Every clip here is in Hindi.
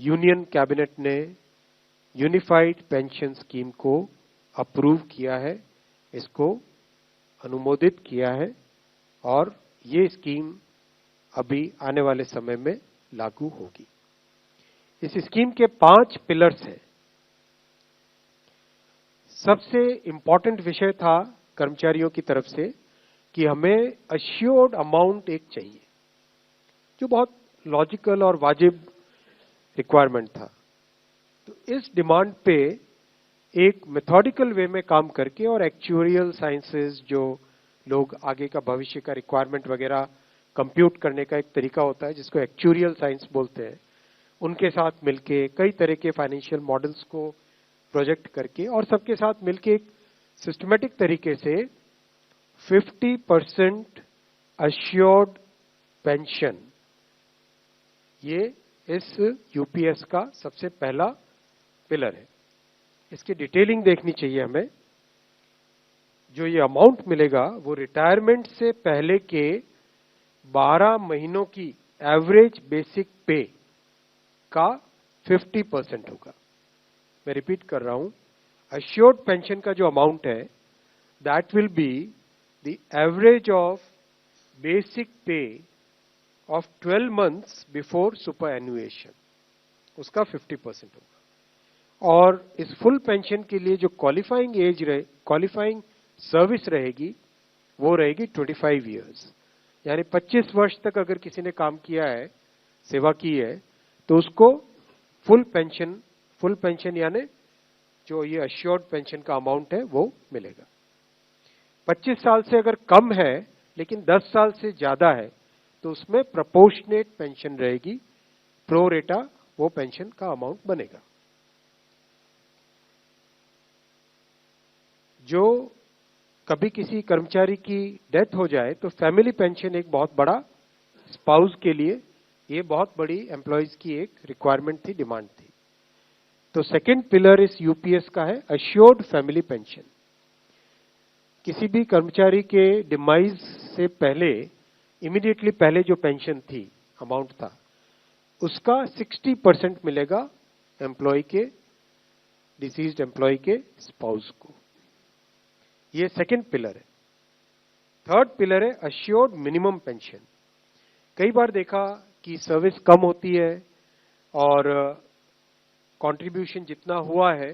यूनियन कैबिनेट ने यूनिफाइड पेंशन स्कीम को अप्रूव किया है, इसको अनुमोदित किया है और ये स्कीम अभी आने वाले समय में लागू होगी। इस स्कीम के 5 पिलर्स हैं। सबसे इंपॉर्टेंट विषय था कर्मचारियों की तरफ से कि हमें अश्योर्ड अमाउंट एक चाहिए, जो बहुत लॉजिकल और वाजिब रिक्वायरमेंट था। तो इस डिमांड पे एक मेथोडिकल वे में काम करके और एक्चुअरियल साइंसेस, जो लोग आगे का भविष्य का रिक्वायरमेंट वगैरह कंप्यूट करने का एक तरीका होता है जिसको एक्चुअरियल साइंस बोलते हैं, उनके साथ मिलके कई तरह के फाइनेंशियल मॉडल्स को प्रोजेक्ट करके और सबके साथ मिलके एक सिस्टमेटिक तरीके से 50% अश्योर्ड पेंशन, ये इस यूपीएस का सबसे पहला पिलर है। इसकी डिटेलिंग देखनी चाहिए हमें। जो ये अमाउंट मिलेगा वो रिटायरमेंट से पहले के 12 महीनों की एवरेज बेसिक पे का 50% होगा। मैं रिपीट कर रहा हूं, अश्योर्ड पेंशन का जो अमाउंट है that will be the average of basic पे ऑफ 12 मंथ्स बिफोर सुपर एनुएशन, उसका 50% होगा। और इस फुल पेंशन के लिए जो क्वालिफाइंग सर्विस रहेगी वो रहेगी 25 इयर्स, यानी 25 वर्ष तक अगर किसी ने काम किया है, सेवा की है, तो उसको फुल पेंशन यानी जो ये अश्योर्ड पेंशन का अमाउंट है वो मिलेगा। 25 साल से अगर कम है लेकिन 10 साल से ज्यादा है तो उसमें प्रोपोर्शनेट पेंशन रहेगी, प्रो रेटा वो पेंशन का अमाउंट बनेगा। जो कभी किसी कर्मचारी की डेथ हो जाए तो फैमिली पेंशन एक बहुत बड़ा, स्पाउस के लिए ये बहुत बड़ी एम्प्लॉयज की एक रिक्वायरमेंट थी, डिमांड थी। तो सेकंड पिलर इस यूपीएस का है अश्योर्ड फैमिली पेंशन। किसी भी कर्मचारी के डिमाइज से पहले, इमीडिएटली पहले जो पेंशन थी, अमाउंट था, उसका 60% मिलेगा एम्प्लॉय के, डिसीज्ड एम्प्लॉय के स्पाउस को। ये सेकंड पिलर है। थर्ड पिलर है अश्योर्ड मिनिमम पेंशन। कई बार देखा कि सर्विस कम होती है और कंट्रीब्यूशन जितना हुआ है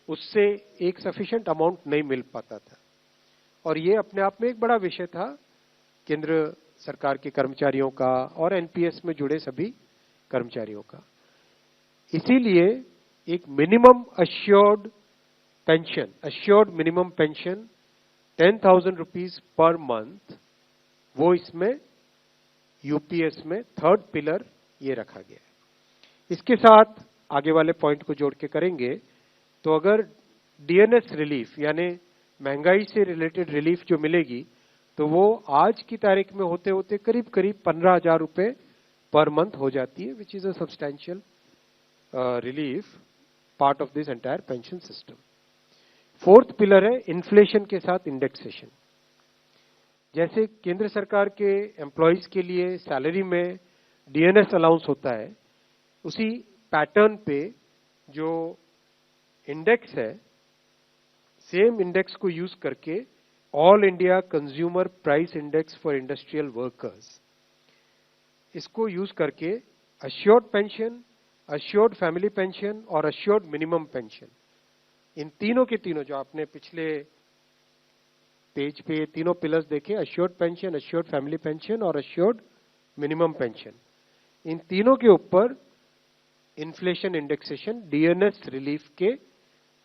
उससे एक सफिशिएंट अमाउंट नहीं मिल पाता था, और ये अपने आप में एक बड़ा विषय था केंद्र सरकार के कर्मचारियों का और एनपीएस में जुड़े सभी कर्मचारियों का। इसीलिए एक minimum assured pension, assured minimum pension 10,000 rupees per month, वो इसमें यूपीएस में थर्ड पिलर ये रखा गया है। इसके साथ आगे वाले पॉइंट को जोड़ के करेंगे तो अगर डीएनएस रिलीफ यानी महंगाई से रिलेटेड रिलीफ जो मिलेगी तो वो आज की तारीख में होते होते करीब करीब 15,000 रुपए पर मंथ हो जाती है, which is a substantial relief part of this entire pension system. Fourth pillar है इन्फ्लेशन के साथ इंडेक्सेशन। जैसे केंद्र सरकार के एम्प्लॉयज के लिए सैलरी में डीएनएस अलाउंस होता है, उसी पैटर्न पे जो इंडेक्स है, सेम इंडेक्स को यूज करके all India consumer price index for industrial workers, इसको यूज करके assured pension, assured family pension और अश्योर्ड मिनिमम पेंशन, इन तीनों के तीनों जो आपने पिछले पेज पे तीनों पिलर्स देखे, assured pension, assured family pension और अश्योर्ड मिनिमम पेंशन, इन तीनों के ऊपर इन्फ्लेशन इंडेक्सेशन डीएनएस रिलीफ के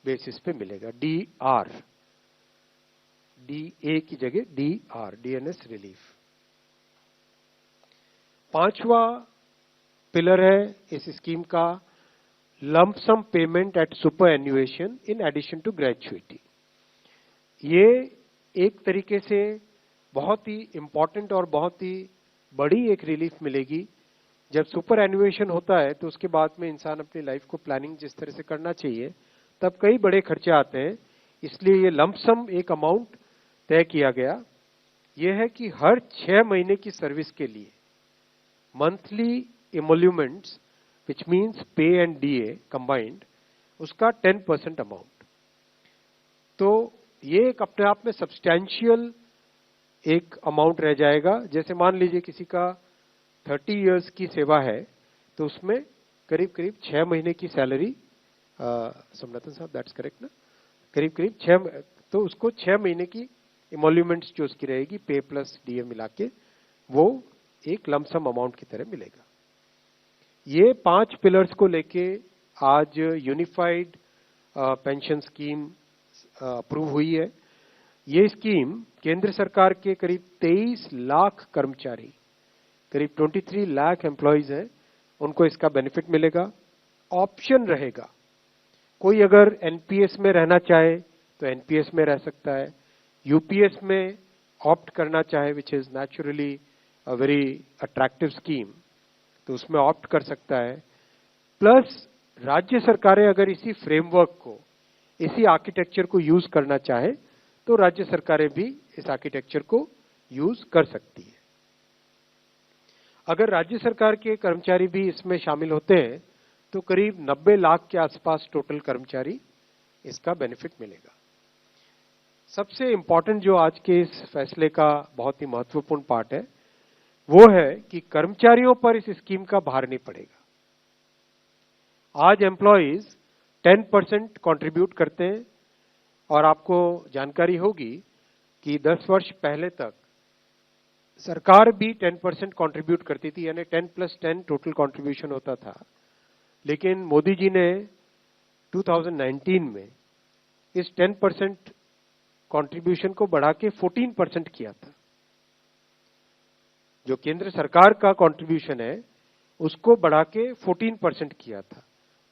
बेसिस पे मिलेगा। डीआर, डीए की जगह डीआर, डीएनएस रिलीफ। पांचवा पिलर है इस स्कीम का lump sum payment at superannuation in addition to gratuity. ये एक तरीके से बहुत ही इंपॉर्टेंट और बहुत ही बड़ी एक रिलीफ मिलेगी। जब सुपर एन्युएशन होता है तो उसके बाद में इंसान अपनी लाइफ को प्लानिंग जिस तरह से करना चाहिए तब कई बड़े खर्चे आते हैं, इसलिए ये लंप सम एक अमाउंट तय किया गया। यह है कि हर 6 महीने की सर्विस के लिए मंथली इमोल्यूमेंट्स विच मीन्स पे एंड डीए कंबाइंड, उसका 10% अमाउंट। तो ये एक अपने आप में सब्सटैंशियल एक अमाउंट रह जाएगा। जैसे मान लीजिए किसी का 30 इयर्स की सेवा है, तो उसमें करीब करीब 6 महीने की सैलरी, समरतन साहब दैट्स करेक्ट ना, करीब करीब 6, तो उसको 6 महीने की इमोल्यूमेंट्स जो उसकी रहेगी पे प्लस डीए मिला के, वो एक लमसम अमाउंट की तरह मिलेगा। ये 5 पिलर्स को लेके आज यूनिफाइड पेंशन स्कीम अप्रूव हुई है। ये स्कीम केंद्र सरकार के करीब 23 लाख कर्मचारी, करीब 23 लाख एम्प्लॉइज हैं, उनको इसका बेनिफिट मिलेगा। ऑप्शन रहेगा, कोई अगर एनपीएस में रहना चाहे तो एनपीएस में रह सकता है, यूपीएस में ऑप्ट करना चाहे, which is naturally a very attractive scheme, तो उसमें ऑप्ट कर सकता है। प्लस राज्य सरकारें अगर इसी फ्रेमवर्क को, इसी आर्किटेक्चर को यूज करना चाहे तो राज्य सरकारें भी इस आर्किटेक्चर को यूज कर सकती है। अगर राज्य सरकार के कर्मचारी भी इसमें शामिल होते हैं तो करीब 90 लाख के आसपास टोटल कर्मचारी इसका बेनिफिट मिलेगा। सबसे इंपॉर्टेंट जो आज के इस फैसले का बहुत ही महत्वपूर्ण पार्ट है, वो है कि कर्मचारियों पर इस स्कीम का भार नहीं पड़ेगा। आज एम्प्लॉइज 10% कंट्रीब्यूट करते हैं, और आपको जानकारी होगी कि 10 वर्ष पहले तक सरकार भी 10% कंट्रीब्यूट करती थी, यानी 10+10 टोटल कंट्रीब्यूशन होता था। लेकिन मोदी जी ने 2019 में इस 10% कंट्रीब्यूशन को बढ़ा के 14% किया था। जो केंद्र सरकार का कंट्रीब्यूशन है उसको बढ़ा के 14% किया था।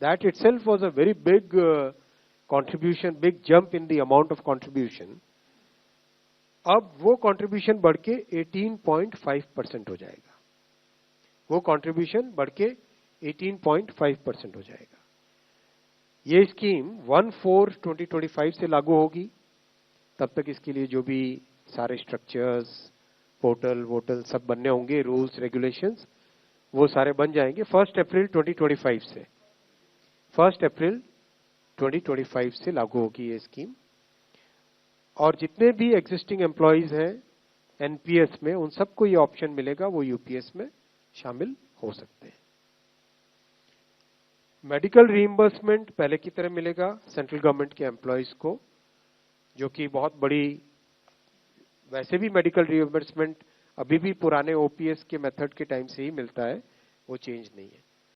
That itself was a very big contribution, big jump in the amount of contribution. अब वो कंट्रीब्यूशन बढ़ के 18.5% हो जाएगा। वो कंट्रीब्यूशन बढ़ के 18.5% हो जाएगा। ये स्कीम 1/4/2025 से लागू होगी। तब तक इसके लिए जो भी सारे स्ट्रक्चर्स, पोर्टल वोटल सब बनने होंगे, रूल्स रेगुलेशंस, वो सारे बन जाएंगे 1 अप्रैल 2025 से। 1 अप्रैल 2025 से लागू होगी ये स्कीम। और जितने भी एग्जिस्टिंग एम्प्लॉइज हैं एनपीएस में, उन सबको ये ऑप्शन मिलेगा, वो यूपीएस में शामिल हो सकते हैं। मेडिकल रीइंबर्समेंट पहले की तरह मिलेगा सेंट्रल गवर्नमेंट के एम्प्लॉइज को, जो कि बहुत बड़ी, वैसे भी मेडिकल रीइंबर्समेंट अभी भी पुराने ओपीएस के मेथड के टाइम से ही मिलता है, वो चेंज नहीं है।